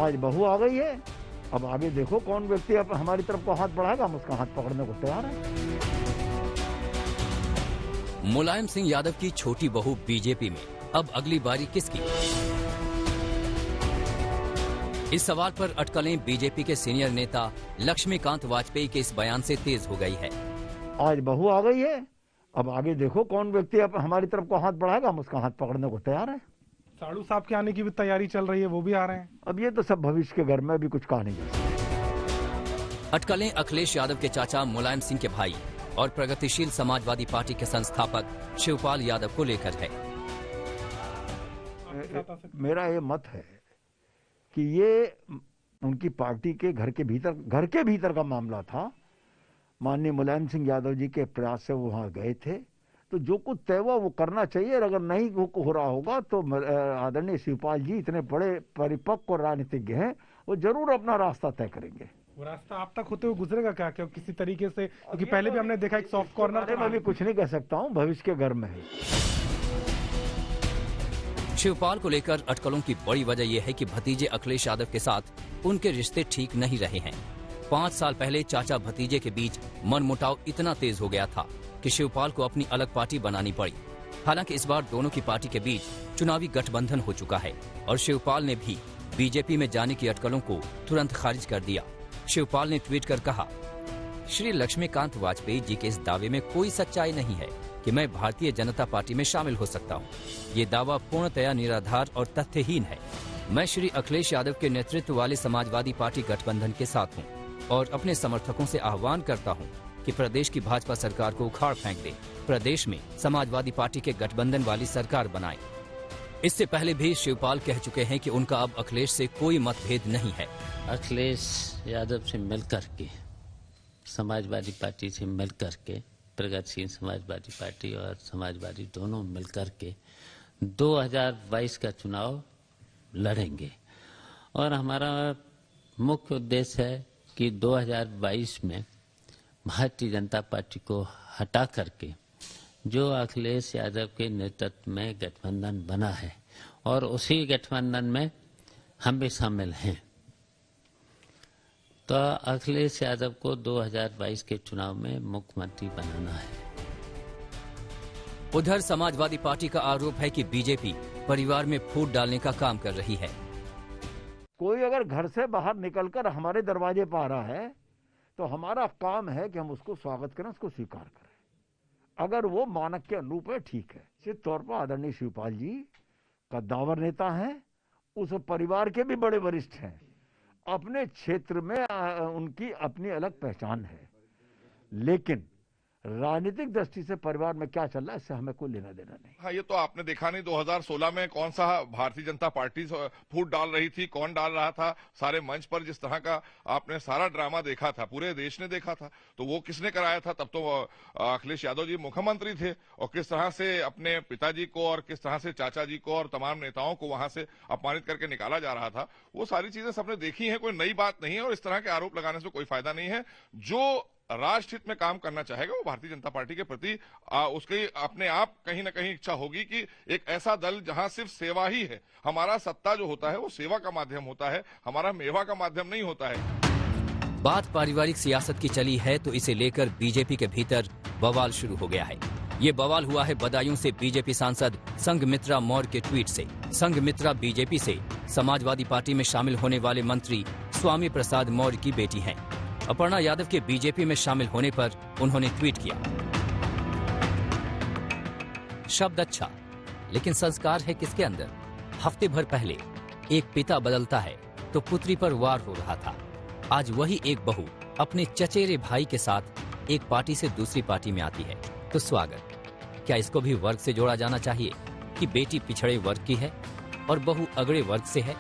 आज बहू आ गई है, अब आगे देखो कौन व्यक्ति अब हमारी तरफ को हाथ बढ़ाएगा, हम उसका हाथ पकड़ने को तैयार हैं। मुलायम सिंह यादव की छोटी बहू बीजेपी में, अब अगली बारी किसकी? इस सवाल पर अटकलें बीजेपी के सीनियर नेता लक्ष्मीकांत वाजपेयी के इस बयान से तेज हो गई है। आज बहू आ गई है, अब आगे देखो कौन व्यक्ति अब हमारी तरफ को हाथ बढ़ाएगा, हम उसका हाथ पकड़ने को तैयार हैं। साड़ू साहब के आने की भी तैयारी चल रही है, वो भी आ रहे हैं। अब ये तो सब भविष्य के घर में भी कुछ कहा नहीं जा सकता। अटकलें अखिलेश यादव के चाचा मुलायम सिंह के भाई और प्रगतिशील समाजवादी पार्टी के संस्थापक शिवपाल यादव को लेकर है। मेरा ये मत है कि ये उनकी पार्टी के घर के भीतर का मामला था। माननीय मुलायम सिंह यादव जी के प्रयास से वो वहां गए थे, तो जो कुछ तय हुआ वो करना चाहिए। अगर नहीं हो रहा होगा तो आदरणीय शिवपाल जी इतने बड़े परिपक्व और राजनीतिज्ञ हैं, वो जरूर अपना रास्ता तय करेंगे। वो रास्ता आप तक होते हुए गुजरेगा क्या किसी तरीके से? क्योंकि पहले भी हमने देखा एक सॉफ्ट कॉर्नर। मैं भी कुछ नहीं कह सकता हूँ, भविष्य के घर में है। शिवपाल को लेकर अटकलों की बड़ी वजह यह है कि भतीजे अखिलेश यादव के साथ उनके रिश्ते ठीक नहीं रहे हैं। 5 साल पहले चाचा भतीजे के बीच मनमुटाव इतना तेज हो गया था कि शिवपाल को अपनी अलग पार्टी बनानी पड़ी। हालांकि इस बार दोनों की पार्टी के बीच चुनावी गठबंधन हो चुका है और शिवपाल ने भी बीजेपी में जाने की अटकलों को तुरंत खारिज कर दिया। शिवपाल ने ट्वीट कर कहा, श्री लक्ष्मीकांत वाजपेयी जी के इस दावे में कोई सच्चाई नहीं है कि मैं भारतीय जनता पार्टी में शामिल हो सकता हूँ। ये दावा पूर्णतया निराधार और तथ्यहीन है। मैं श्री अखिलेश यादव के नेतृत्व वाले समाजवादी पार्टी गठबंधन के साथ हूँ और अपने समर्थकों से आह्वान करता हूँ कि प्रदेश की भाजपा सरकार को उखाड़ फेंक दे, प्रदेश में समाजवादी पार्टी के गठबंधन वाली सरकार बनाए। इससे पहले भी शिवपाल कह चुके हैं कि उनका अब अखिलेश से कोई मतभेद नहीं है। अखिलेश यादव से मिलकर के, समाजवादी पार्टी से मिलकर के, प्रगतिशील समाजवादी पार्टी और समाजवादी दोनों मिलकर के 2022 का चुनाव लड़ेंगे और हमारा मुख्य उद्देश्य है कि 2022 में भारतीय जनता पार्टी को हटा करके जो अखिलेश यादव के नेतृत्व में गठबंधन बना है और उसी गठबंधन में हम भी शामिल हैं, तो अखिलेश यादव को 2022 के चुनाव में मुख्यमंत्री बनाना है। उधर समाजवादी पार्टी का आरोप है कि बीजेपी परिवार में फूट डालने का काम कर रही है। कोई अगर घर से बाहर निकलकर हमारे दरवाजे पर आ रहा है तो हमारा काम है कि हम उसको स्वागत करें, उसको स्वीकार करें। अगर वो मानक के अनुरूप है, ठीक है। निश्चित तौर पर आदरणीय शिवपाल जी कद्दावर नेता हैं, उस परिवार के भी बड़े वरिष्ठ हैं, अपने क्षेत्र में उनकी अपनी अलग पहचान है, लेकिन राजनीतिक दृष्टि से परिवार में क्या चल रहा है इससे हमें कोई लेना देना नहीं। हाँ, ये तो आपने देखा नहीं 2016 में कौन सा भारतीय जनता पार्टी फूट डाल रही थी, कौन डाल रहा था। सारे मंच पर जिस तरह का आपने सारा ड्रामा देखा था, पूरे देश ने देखा था, तो वो किसने कराया था? तब तो अखिलेश यादव जी मुख्यमंत्री थे और किस तरह से अपने पिताजी को और किस तरह से चाचा जी को और तमाम नेताओं को वहां से अपमानित करके निकाला जा रहा था। वो सारी चीजें सबने देखी है, कोई नई बात नहीं है और इस तरह के आरोप लगाने से कोई फायदा नहीं है। जो राष्ट्र हित में काम करना चाहेगा वो भारतीय जनता पार्टी के प्रति उसकी अपने आप कहीं ना कहीं इच्छा होगी कि एक ऐसा दल जहां सिर्फ सेवा ही है। हमारा सत्ता जो होता है वो सेवा का माध्यम होता है, हमारा मेवा का माध्यम नहीं होता है। बात पारिवारिक सियासत की चली है तो इसे लेकर बीजेपी के भीतर बवाल शुरू हो गया है। ये बवाल हुआ है बदायूं से बीजेपी सांसद संघमित्रा मौर्य के ट्वीट से। संघमित्रा बीजेपी से समाजवादी पार्टी में शामिल होने वाले मंत्री स्वामी प्रसाद मौर्य की बेटी हैं। अपर्णा यादव के बीजेपी में शामिल होने पर उन्होंने ट्वीट किया, शब्द अच्छा लेकिन संस्कार है किसके अंदर? हफ्ते भर पहले एक पिता बदलता है तो पुत्री पर वार हो रहा था। आज वही एक बहू अपने चचेरे भाई के साथ एक पार्टी से दूसरी पार्टी में आती है तो स्वागत। क्या इसको भी वर्ग से जोड़ा जाना चाहिए कि बेटी पिछड़े वर्ग की है और बहू अगड़े वर्ग से है?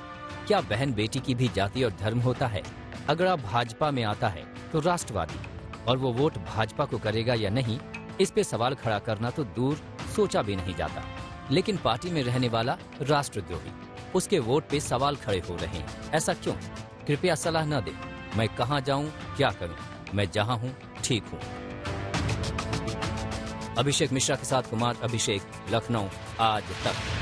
क्या बहन बेटी की भी जाति और धर्म होता है? अगड़ा भाजपा में आता है तो राष्ट्रवादी और वो वोट भाजपा को करेगा या नहीं, इस पे सवाल खड़ा करना तो दूर सोचा भी नहीं जाता। लेकिन पार्टी में रहने वाला राष्ट्रद्रोही, उसके वोट पे सवाल खड़े हो रहे हैं। ऐसा क्यों? कृपया सलाह न दे। मैं कहां जाऊं, क्या करूं? मैं जहां हूं ठीक हूं। अभिषेक मिश्रा के साथ कुमार अभिषेक, लखनऊ, आज तक।